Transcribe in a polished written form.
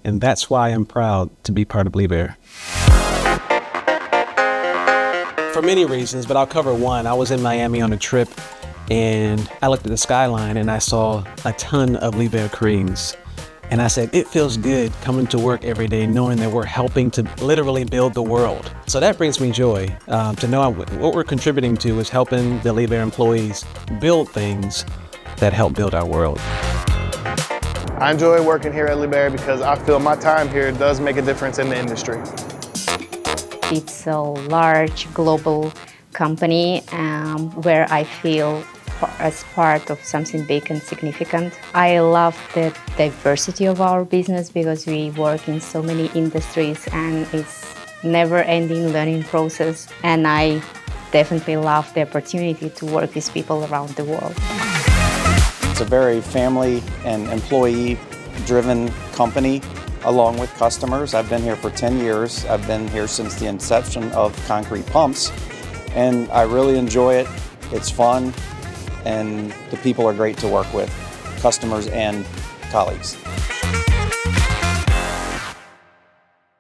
And that's why I'm proud to be part of Liebherr. For many reasons, but I'll cover one. I was in Miami on a trip and I looked at the skyline and I saw a ton of Liebherr creams. And I said, it feels good coming to work every day knowing that we're helping to literally build the world. So that brings me joy to know what we're contributing to is helping the Liebherr employees build things that help build our world. I enjoy working here at Liebherr because I feel my time here does make a difference in the industry. It's a large global company where I feel as part of something big and significant. I love the diversity of our business because we work in so many industries and it's never-ending learning process. And I definitely love the opportunity to work with people around the world. It's a very family and employee-driven company along with customers. I've been here for 10 years. I've been here since the inception of concrete pumps and I really enjoy it. It's fun and the people are great to work with, customers and colleagues.